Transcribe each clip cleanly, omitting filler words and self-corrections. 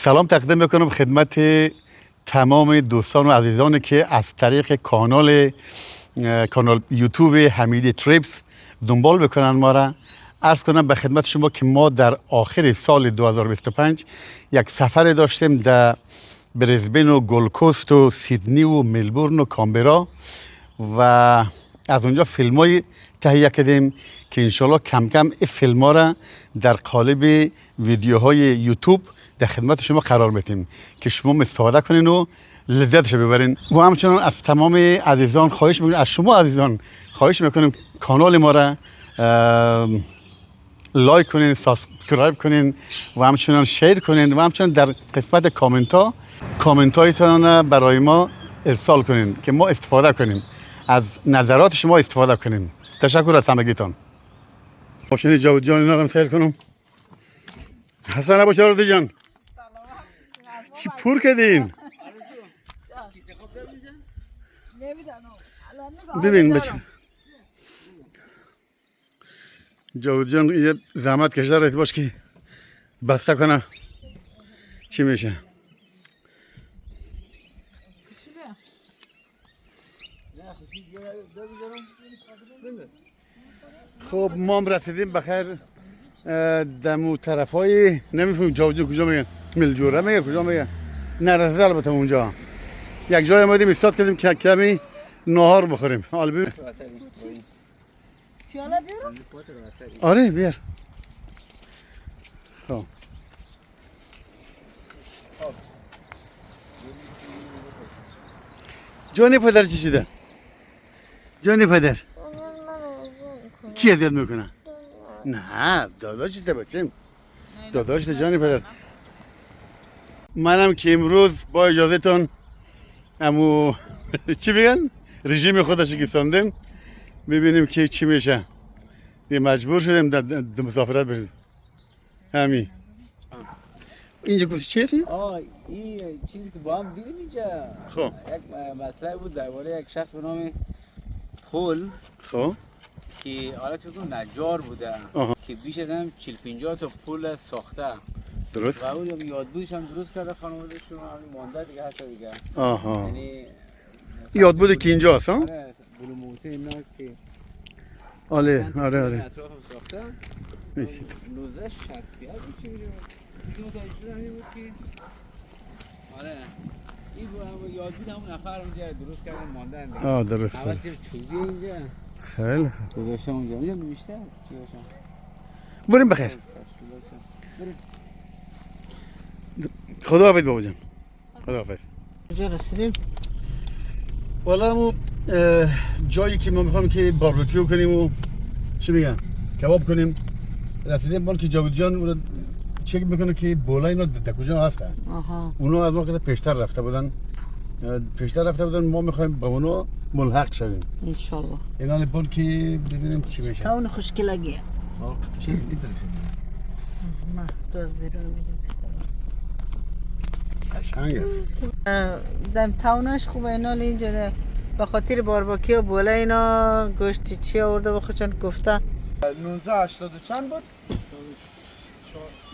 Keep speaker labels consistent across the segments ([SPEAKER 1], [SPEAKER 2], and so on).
[SPEAKER 1] سلام تقدیم میکنم خدمت تمام دوستان و عزیزانی که از طریق کانال یوتیوب حمیدی تریپس دنبال بکنن ما را. عرض کنم به خدمت شما که ما در آخر سال 2025 یک سفر داشتیم در بریزبن و گلکوست و سیدنی و ملبورن و کامبرا و از اونجا فیلم های تهیه کردیم که انشالله کم کم این فیلم ها را در قالب ویدیوهای یوتیوب در خدمت شما قرار میدیم که شما مستفاده کنین و لذتش ببرین. و همچنان از تمام عزیزان خواهش میکنیم، از شما عزیزان خواهش میکنیم کانال ما را لایک کنین، سابسکرایب کنین و همچنان شیر کنین و همچنان در قسمت کامنت هایتان برای ما ارسال کنین که ما استفاده کنیم، از نظرات شما استفاده کنیم. تشکر از همگیتان. ماشین جاوید جان اینا رو سیر کنم. حسن ابو شارفی جان چی پر کردین؟ ببین بچه جاوید جان یه زحمت کشیده رایت باش که بسته کنه چی میشه. خب ما هم رسیدیم بخیر دمو طرف های نمیفهمیم جاوید کجا میگن، ملجوره میگه کجا میگه، نرسیده البته اونجا یک جای آمدیم ایستاد کردیم که کمی نهار بخوریم. حالا ببین
[SPEAKER 2] پیاله بیارم؟
[SPEAKER 1] آره بیار. خب جانی پدر چی شده؟ جانی پدر کی اذیت میکنه؟ نه داداش ده بچم، داداش ده جانی پدر. منم که امروز با اجازهتون امو چی بگن؟ رژیم خودش گیساندیم، ببینیم که چی میشه. دیگه مجبور شدیم در مسافرت بریم. همین اینجا گفت چی هستی؟
[SPEAKER 3] این چیزی که با هم دیدیم اینجا
[SPEAKER 1] خب
[SPEAKER 3] یک مطلب بود درباره یک شخص به نام پول
[SPEAKER 1] خب
[SPEAKER 3] که حالا چون نجار بوده که بیش از هم 40-50 تا پول ساخته
[SPEAKER 1] درست؟
[SPEAKER 3] و اون یادبودش هم درست کرده خانواده‌شون همین مانده دیگه هست دیگه.
[SPEAKER 1] آها
[SPEAKER 3] یعنی
[SPEAKER 1] یاد بوده که اینجا هست ها؟
[SPEAKER 3] آره بلوموته اینا که
[SPEAKER 1] آره
[SPEAKER 3] اطراف ساخته
[SPEAKER 1] میشید
[SPEAKER 3] 19 60 چی میشه اسم تاجر همین بود که آره این بود یاد بود همون نفر اونجا درست کردن ماندن دیگه.
[SPEAKER 1] درست
[SPEAKER 3] اول چوبی اینجا
[SPEAKER 1] خیلی خوب.
[SPEAKER 3] گذاشتم اونجا بیشتر چی داشتم
[SPEAKER 1] بریم بخیر. خدا حافظ بابا جان. خدا حافظ.
[SPEAKER 2] کجا رسیدیم؟
[SPEAKER 1] والا مو جایی که ما میخوایم که باربیکیو کنیم و چی میگن کباب کنیم رسیدیم. بان که جاوید جان اون رو چک میکنه که بالا اینا در کجا هستن. اونا از ما که پیشتر رفته بودن ما میخوایم با اونا ملحق شویم
[SPEAKER 2] انشالله.
[SPEAKER 1] اینا بان که ببینیم چی میشه.
[SPEAKER 2] تاون خوشگلگیه.
[SPEAKER 1] چی می‌داری؟
[SPEAKER 2] نه دوست بیرون میگم
[SPEAKER 1] قشنگ است.
[SPEAKER 2] دم تاونش خوبه اینا اینجا به خاطر باربیکیو و بالا اینا گوشت چی آورده بخوشن گفته
[SPEAKER 4] 1980 چند بود؟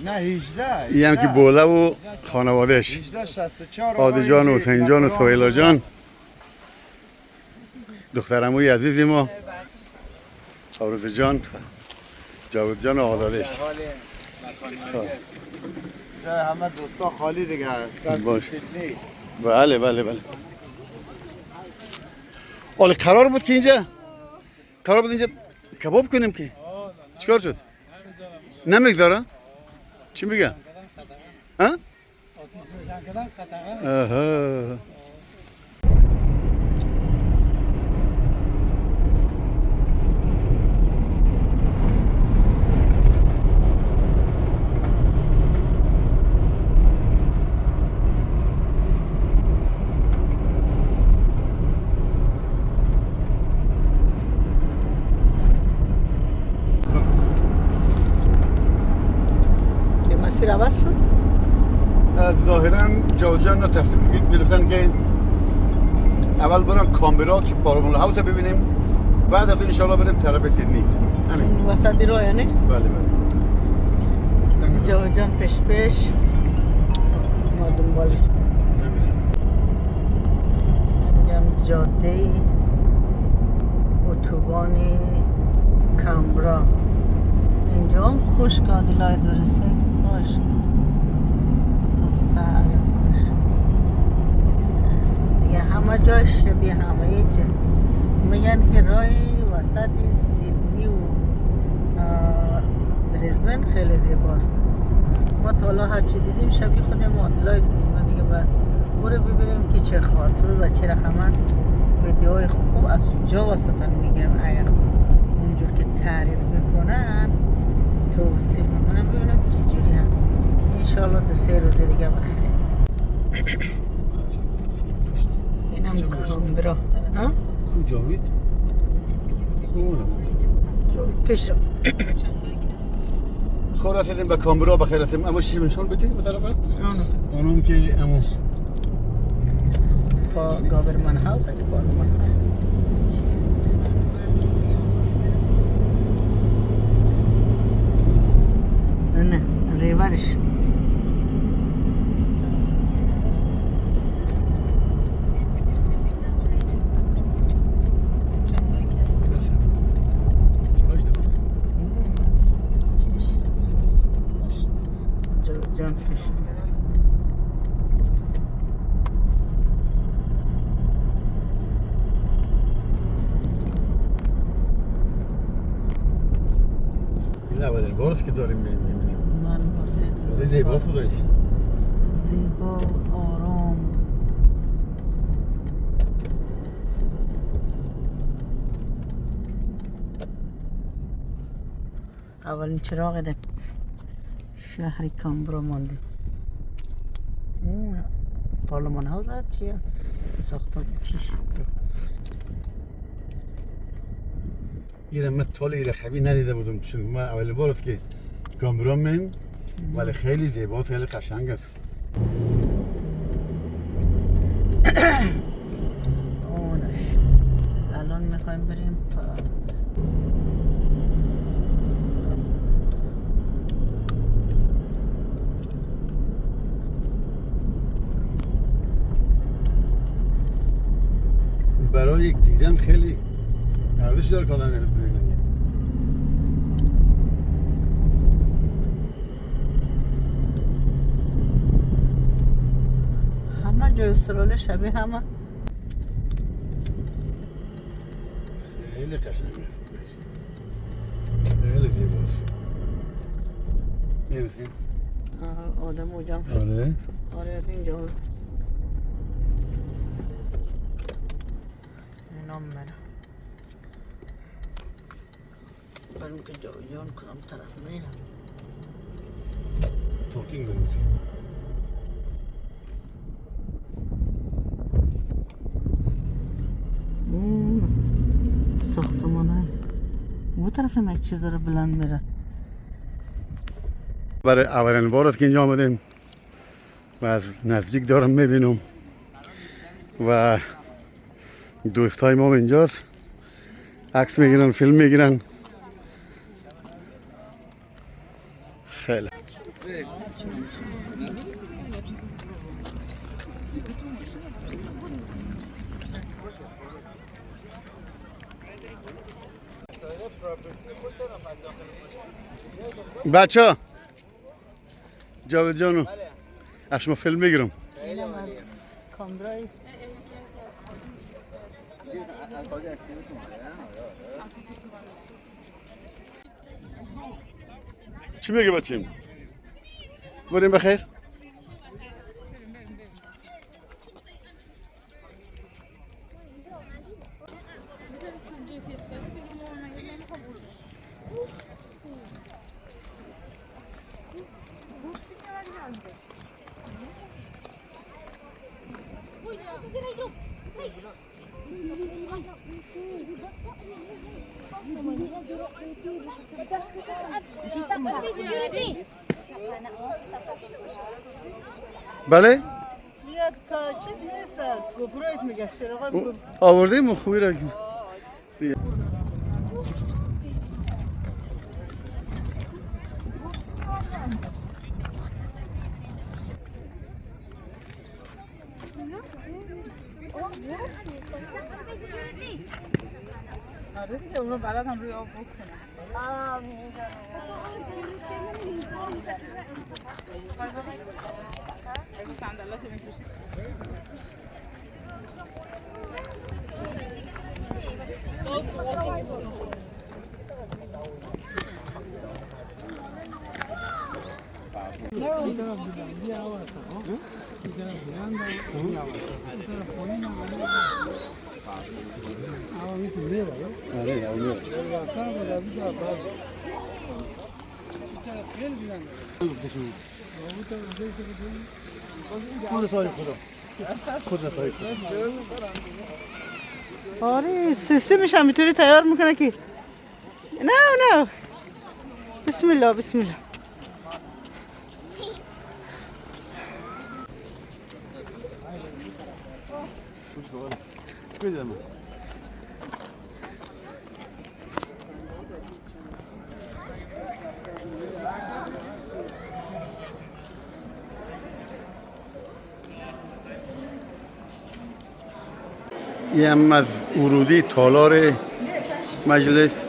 [SPEAKER 4] نه 18
[SPEAKER 1] این هم که بوله و خانوادهش
[SPEAKER 4] 1864
[SPEAKER 1] عادی جان و حسین جان و سویلا جان دخترموی عزیزی ما عروض جان جاوید جان و عادادش.
[SPEAKER 4] جای همه دوستا خالی دیگه
[SPEAKER 1] باش. بله حالا قرار بود اینجا کباب کنیم که چیکار شد؟ نمیگذاره؟ چی میگه؟ ها؟ آها
[SPEAKER 2] مسیر عوض شد؟
[SPEAKER 1] ظاهرا جاوید جان تصمیم گرفتن که اول برن کامبرا که پارامون هاوس ببینیم، بعد از انشالله بریم طرف سیدنی. همین
[SPEAKER 2] وسط راه یعنی؟
[SPEAKER 1] بله
[SPEAKER 2] جاوید جان پیش دنبالش. میگم جاده اتوبان کامبرا. اینجا هم خشک عادلای درسته که خشک ساخته خشک دیگه همه جاش شبیه همه جا. میگن که راه وسط سیدنی و بریزبن خیلی زیباست. ما تا حالا هرچی دیدیم شبیه خود معادلای دیدیم و دیگه برو ببینیم که چه خاطر و چه رقم است. ویدیوهای خوب از اونجا واسطا میگیرم. اگر اونجور که تعریف میکنن توصیف میکنم ببینم چی جوری هست. انشالله 2-3 روز دیگه بخیر. اینم کامبرا. ها؟
[SPEAKER 1] جاوید
[SPEAKER 2] پیش رو
[SPEAKER 1] خور رسیدیم به کامبرا بخیر رسیدیم. اما چیزی نشون بدید به طرف اونم که امو
[SPEAKER 2] گاورمن هاوس اگه پارلمان هاوس نه ریورش جان فیش
[SPEAKER 1] این اولین بار است که داریم میبینیم.
[SPEAKER 2] من واسه
[SPEAKER 1] زیباست خداییش.
[SPEAKER 2] زیبا آرام اولین چراغ ده شهر کامبرا مانده. اون پارلمان هاوس هست چیه؟ ساختم چیش
[SPEAKER 1] ایره من طول ایره خبی ندیده بودم چون ما اولین بار است که کامبرا میم ولی خیلی زیباست خیلی قشنگ است.
[SPEAKER 2] اونش الان میخوایم بریم
[SPEAKER 1] برای یک دیدن خیلی ارزش داره که آدم ببینه.
[SPEAKER 2] همه جای استرالیا شبیه همه
[SPEAKER 1] خیلی قشنگ است. خیلی زیباست. این
[SPEAKER 2] آدم و جمع
[SPEAKER 1] آره
[SPEAKER 2] آره اینجا اینام منه بریم که جان کدام طرف میرم.
[SPEAKER 1] توکینگ داریم.
[SPEAKER 2] ساختمان های اون طرف هم یک چیز داره بلند میره.
[SPEAKER 1] برای اولین بار است که اینجا آمدیم و از نزدیک دارم میبینم و دوستای ما اینجاست عکس میگیرن فیلم میگیرن. خیلی بچه جاوید جانو اشما فیلم میگیرم.
[SPEAKER 2] اینم از کامبرای
[SPEAKER 1] چی میگه بچیم؟ بریم بخیر. بله؟
[SPEAKER 2] میاد کاچه نیست گوپرویت میگه چراغ
[SPEAKER 1] آوردیم خوبی را
[SPEAKER 5] آره دیگه اونو بلدم روی آب بکنم. اگه صندلاتو می‌پوشید.
[SPEAKER 2] آره سیستمش هم اینطوری تیار میکنه که نه بسم الله بسم الله.
[SPEAKER 1] یه هم از ورودی تالار مجلس.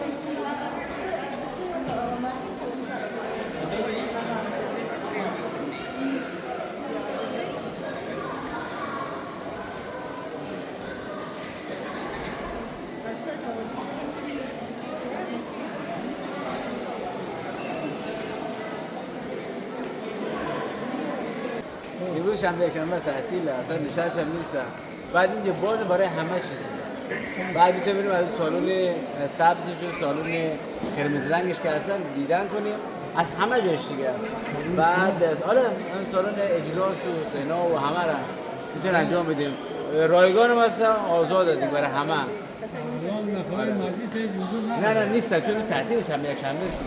[SPEAKER 3] امروز شنبه یکشنبه تعطیله، اصلا نشستم نیستم. بعد اینجا باز برای همه چیز. بعد میتونیم از سالن سبزش و سالن قرمز رنگش که اصلا دیدن کنیم از همه جاش دیگه. بعد حالا سالن اجلاس و سنا و همه را میتونیم انجام بدیم. رایگان مثلا آزاده دیگه برای همه. نه نیست چون تعطیل شنبه یکشنبه است.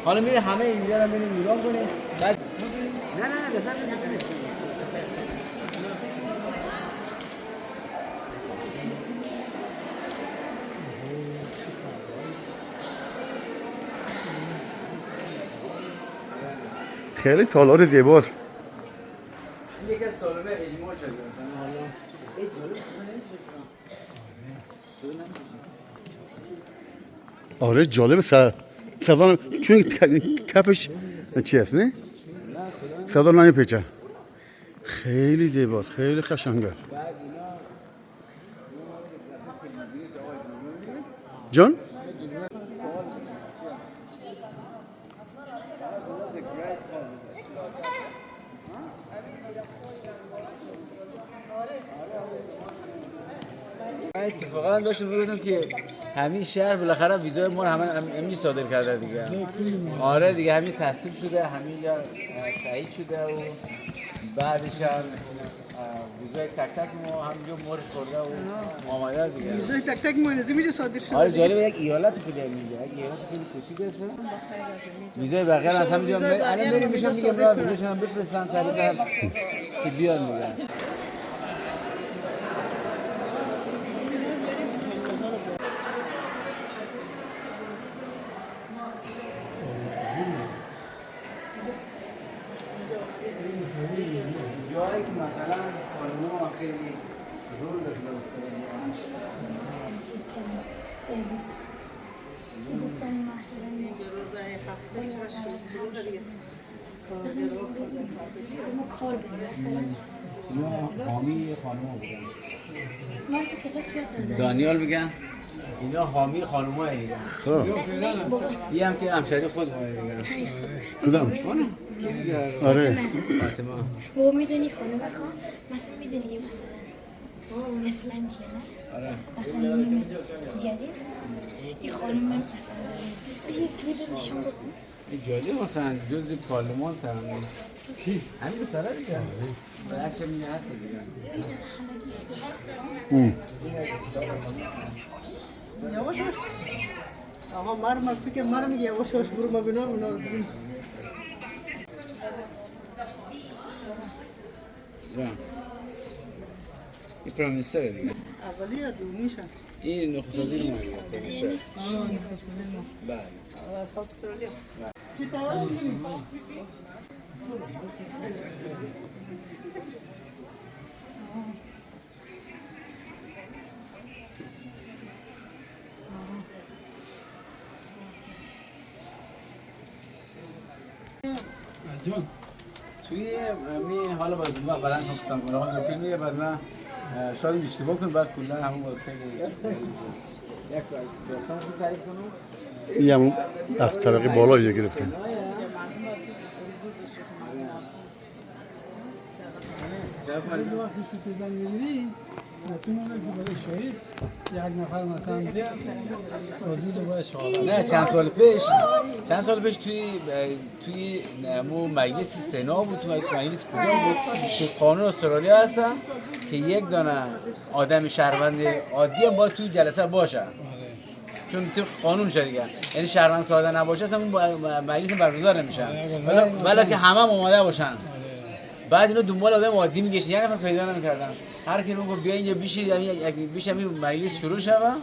[SPEAKER 3] حالا میره همه اینجا رو میریم میلان کنیم. بعد نه مثلا
[SPEAKER 1] خیلی تالار زیباست.
[SPEAKER 3] یکی از سالن اجماع شده مثلا حالا این جالب
[SPEAKER 1] آره جالب صدا چون کفش چی هست نه؟ صدا نمیپیچه. خیلی زیباست، خیلی قشنگ است. جان؟
[SPEAKER 3] اتفاقا داشتم میگفتم که همین شهر بالاخره ویزای ما رو همین صادر کرده دیگه. آره دیگه همین تصدیق شده، همین جا تایید شده و بعدش هم ویزای تک تک ما همینجا مورد خورده و معامله دیگه.
[SPEAKER 2] ویزای تک تک ما اینجا صادر شده.
[SPEAKER 3] آره جالبه یک ایالت خیلی اینجا، یک ایالت خیلی کوچیک است. ویزای بغیر از همینجا الان بریم میشم میگم برای ویزاشون هم بفرستن سریع که بیان میگن. جایی که مثلا خانم‌ها خیلی رول داشته
[SPEAKER 2] روزهای هفته چه شروع دیگه.
[SPEAKER 3] اینا حامی خانم‌ها بودن. دانیال میگن اینا حامی خانم‌ها دیگه. یه هم که همشهری خود ما دیگه.
[SPEAKER 1] کدام؟
[SPEAKER 3] آره.
[SPEAKER 6] فاطمه. و میدونی خانم خان مثلا میدونی که مثلا اسلام کیه نه؟
[SPEAKER 3] آره.
[SPEAKER 6] مثلا جدید این خانم من مثلا یه کلیپ نشون بکن.
[SPEAKER 3] این جالب مثلا جزء پارلمان ترانه. کی؟ همین طرف دیگه. برعکس میگه هست دیگه.
[SPEAKER 2] یواش باش. آها من فکر مرا میگه یواش باش برو ما ببینم اونا رو ببین.
[SPEAKER 3] این پرایم مینیستر دیگه.
[SPEAKER 2] اولی یا دومیشن؟
[SPEAKER 3] این نخست وزیر ما دیگه پرایم مینیستر.
[SPEAKER 2] نخست وزیر ما.
[SPEAKER 3] بله.
[SPEAKER 2] ساوت استرالیا. چی تاور می‌کنی؟
[SPEAKER 7] جان
[SPEAKER 3] توی می حالا باز ما بعدن هم قسم کنم فیلمیه بعد من شاید اشتباه کنم بعد کلا همون باز خیلی یک داستان تعریف کنم
[SPEAKER 1] این هم از طبقه بالا اینجا گرفته.
[SPEAKER 7] وقتی شوت زن می‌بینی تو مونه که برای شهید یک نفر مثلا بیاد بازی رو باید شهادت
[SPEAKER 3] نه چند سال پیش توی مو مجلس سنا بود، تو مجلس کدوم بود تو قانون استرالیا هست که یک دانه آدم شهروند عادی هم باید توی جلسه باشه، چون تو قانون شده دیگه، یعنی شهروند ساده نباشه اصلا مجلس برگزار نمیشه، ولی که همه آماده باشن. بعد اینو دنبال آدم عادی میگشت، یک نفر پیدا نمی‌کردن. هر کی میگه بیا اینجا بشید، یعنی بیشتر مجلس شروع شوه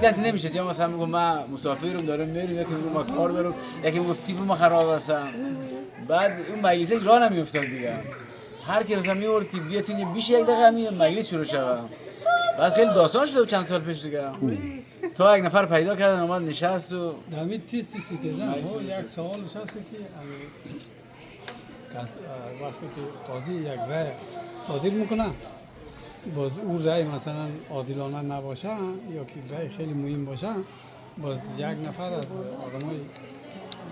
[SPEAKER 3] کسی نمیشه. یا مثلا میگم من مسافرم دارم میرم، یکی میگه من کار دارم، یکی میگه تیپ ما خراب است. بعد اون مجلس راه نمیافتاد دیگه. هر کی مثلا میورد که بیا تو اینجا بیشه یک دقیقه مجلس شروع شوه. بعد خیلی داستان شد چند سال پیش دیگه. تا یک نفر پیدا کردن اومد نشست و
[SPEAKER 7] دامید تیستی سیتیزن یک سوال هست که وقتی که قاضی یک رأی صادر میکنه باز اون رأی مثلا عادلانه نباشه یا که رأی خیلی مهم باشه، باز یک نفر از آدمای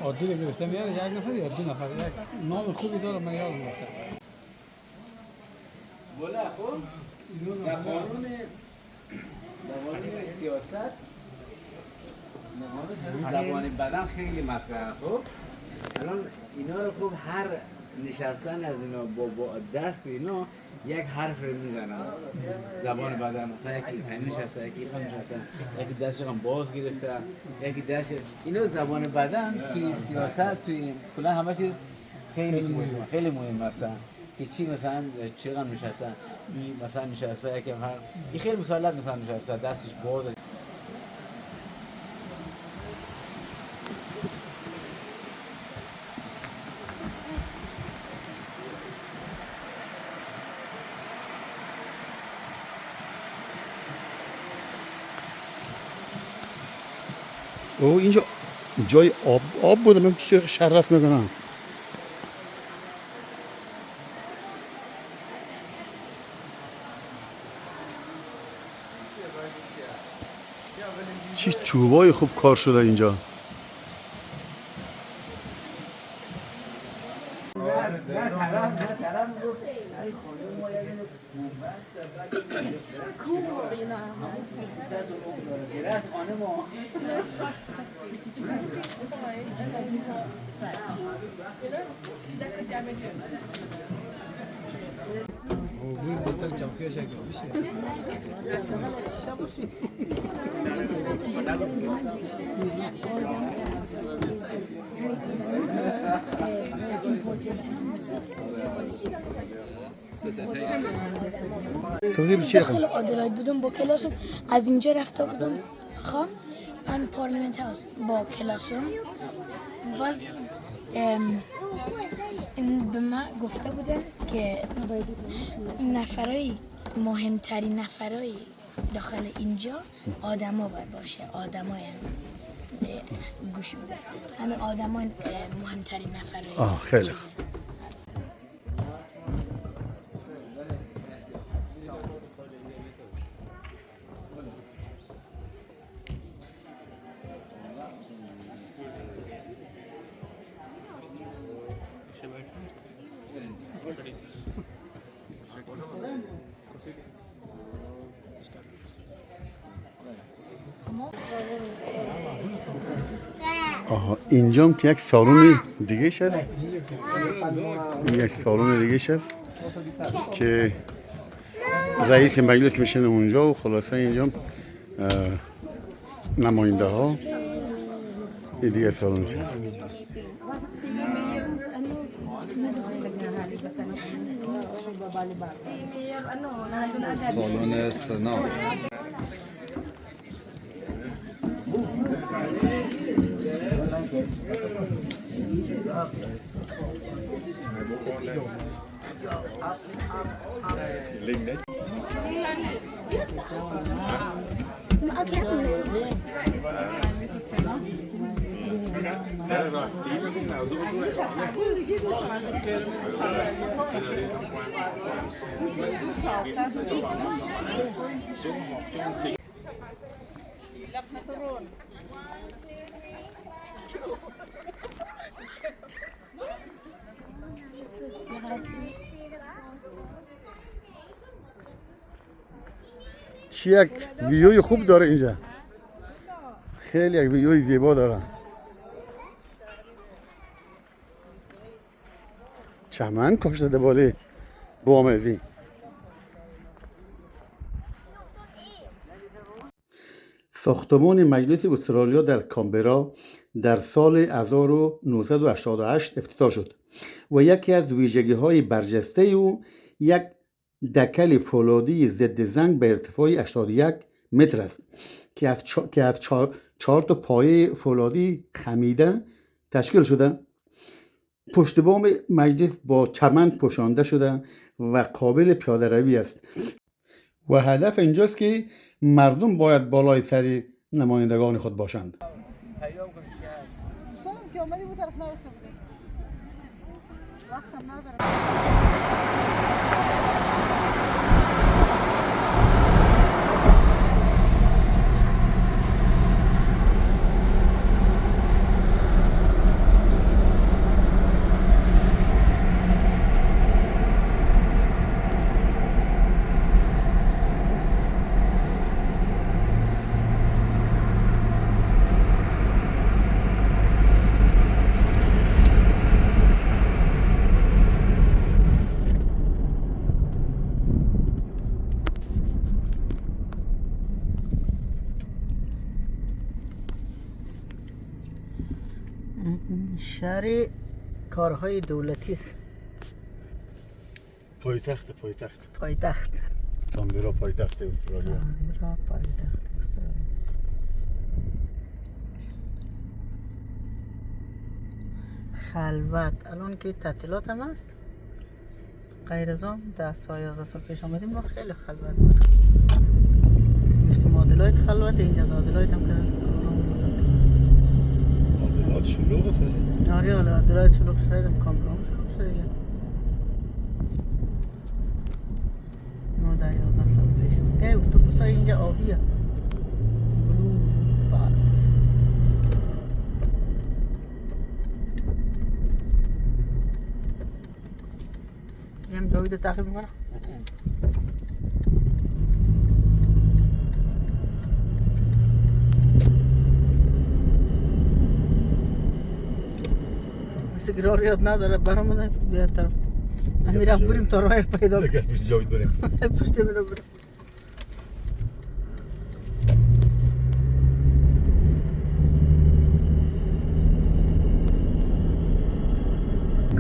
[SPEAKER 7] عادی رو گرفته میاره، یک نفر یا دو نفر، یک نام خوبی داره من یادم رفته.
[SPEAKER 3] بله خب در قانون سیاست زبان بدن خیلی مطرحه. خب الان اینا رو خوب هر نشستن از اینا با دست اینا یک حرف رو میزنن زبان بدن، مثلا یکی این نشسته، یکی این نشسته، یکی دستش هم باز گرفته، یکی دست اینا زبان بدن توی سیاست توی کلا همه چیز خیلی مهمه، خیلی مهم است که چی مثلا چقدر نشسته، این مثلا نشسته یکی هر این خیلی مسلط مثلا نشسته دستش باز.
[SPEAKER 1] او اینجا جای آب بوده، من چه شرف میکنم. چی چوبای خوب کار شده اینجا.
[SPEAKER 6] It's so cool, you know.
[SPEAKER 7] روز بسر چوکیش اگه بشه
[SPEAKER 6] داخل آدلاید بودم با کلاسم، از اینجا رفته بودم خب من پارلمنت هاوس با کلاسم، باز به من گفته بودن که نفرای مهمترین نفرای داخل اینجا آدما باید باشه، آدما یعنی گوش بده، همه آدما مهمترین نفرای.
[SPEAKER 1] خیلی خوب. اینجا که یک سالن دیگه هست، یک سالن دیگه هست که رئیس مجلس میشن اونجا و خلاصه اینجا نماینده ها این دیگه سالن هست.
[SPEAKER 4] سالن سنا
[SPEAKER 1] چی یک ویوی خوب داره اینجا، خیلی یک ویوی زیبا داره. چمن کاشته ده بالای بام ازی. ساختمان مجلس استرالیا در کامبرا در سال 1988 افتتاح شد و یکی از ویژگی‌های برجسته او یک دکل فولادی ضد زنگ به ارتفاع 81 متر است که از 4 تا پایه فولادی خمیده تشکیل شده. پشت بام مجلس با چمن پوشانده شده و قابل پیاده روی است و هدف اینجاست که مردم باید بالای سر نمایندگان خود باشند.
[SPEAKER 2] شهر کارهای دولتی است.
[SPEAKER 1] پایتخت کامبرا پایتخت استرالیا.
[SPEAKER 2] خلوت الان که تعطیلات هم هست، غیر از آن 10 سال 11 سال پیش آمدیم ما خیلی خلوت بود. گفتم آدلایت خلوت، اینجا آدلایت هم کردن.
[SPEAKER 1] آدلایت شلوغه خیلی.
[SPEAKER 2] آره حالا آدلایت شلوغ شده، کامبرا هم شلوغ شده دیگه. 11 سال پیش. اتوبوس های اینجا آبیه. بلو باس. هم جاوید تعقیب میکنم. مثل گرار یاد نداره برامونه بیاد طرف. همین رفت بریم تا راه پیدا
[SPEAKER 1] کنیم. پشت جاوید بریم.
[SPEAKER 2] پشت میره بریم.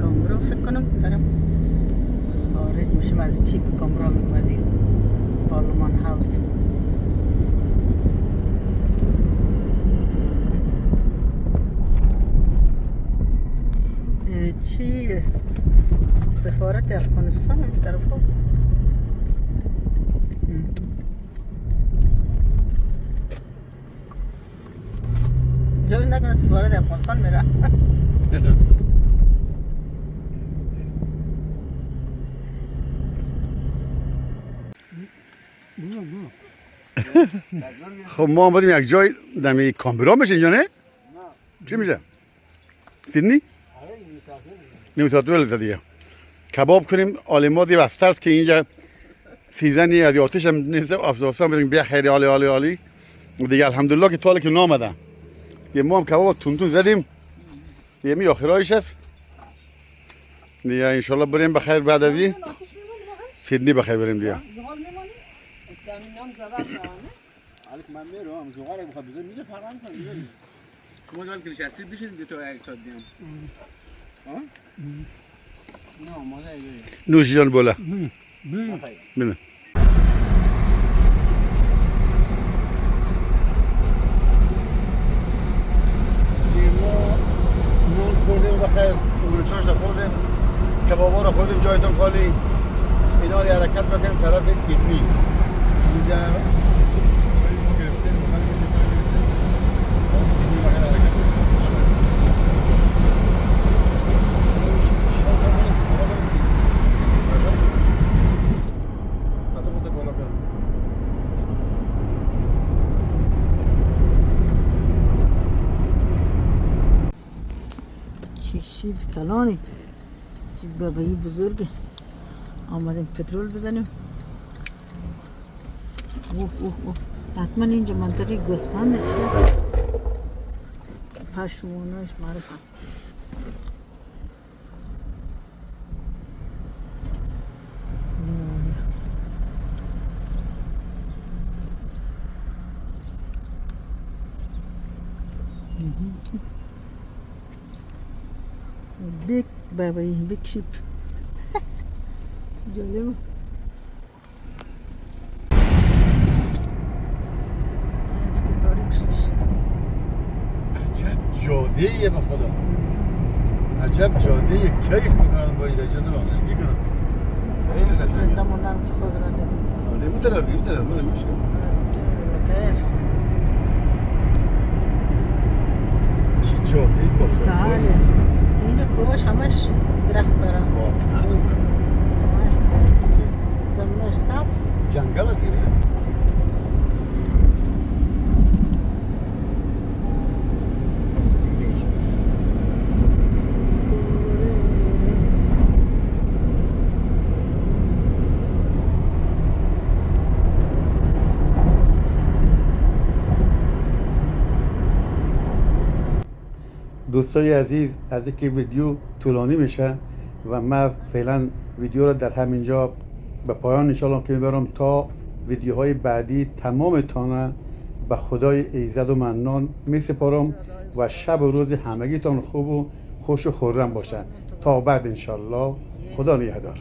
[SPEAKER 2] کامبرا فکر کنم دارم خارج میشم از چی به کامبرا میگم، از این پارلمان هاوس. چی سفارت افغانستان هم طرف ها. جایی نکنه سفارت افغانستان میره.
[SPEAKER 1] خب ما آمدیم یک جای دمی کامبرا میشه اینجا، نه؟ چی میشه؟ سیدنی؟ نیو ساوت ولز دیگه. کباب کنیم آلیمادی وسترس که اینجا سیزنی از آتش هم نیست، افزارستان بدیم بیا خیلی عالی عالی عالی. دیگه الحمدلله که تاله که نامده یه ما هم کباب تون زدیم دیگه، می آخرایش است دیگه. انشالله بریم بخیر بعد از این سیدنی بخیر بریم دیگه.
[SPEAKER 3] من میرم زغال بخواد بزنم میز فرق نمیکنه. شما جان که نشستید بشینید تو یک ساعت دیگه. ها؟ نه مازه ایه.
[SPEAKER 1] نوش جان بولا. بله. نون خوردیم بخیر، اولچاش رو خوردیم، کبابا رو خوردیم، جایتون خالی. اینا رو حرکت بکنیم طرف سیدنی. اینجا چای ما گرفتیم، سیدنی بخیر حرکت بکنیم.
[SPEAKER 2] فلانی چی بابایی بزرگه آمدیم پترول بزنیم اوه اوه اوه حتما اینجا منطقه گوسفنده چیه پشموناش معروفه بیگ بابایی بیگ شیپ جالبه که تاریک شدش
[SPEAKER 1] عجب جاده ایه به خدا عجب جاده ایه کیف میکنن با ایده جاده رانندگی کنن خیلی قشنگه
[SPEAKER 2] دمونم تو خود را داریم
[SPEAKER 1] آره اون طرف من میشه
[SPEAKER 2] کیف
[SPEAKER 1] چی جاده با
[SPEAKER 2] بله
[SPEAKER 1] صفایی
[SPEAKER 2] اینجا کوهاش همش درخت داره
[SPEAKER 1] واقعا
[SPEAKER 2] همش زمینش سبز
[SPEAKER 1] جنگل است دیگه دوستای عزیز از اینکه ویدیو طولانی میشه و من فعلا ویدیو رو در همینجا به پایان انشاءالله که میبرم تا ویدیوهای بعدی تمام تانه به خدای ایزد و منان میسپارم و شب و روز همگیتان خوب و خوش و خرم باشه تا بعد انشاءالله خدا نگهدار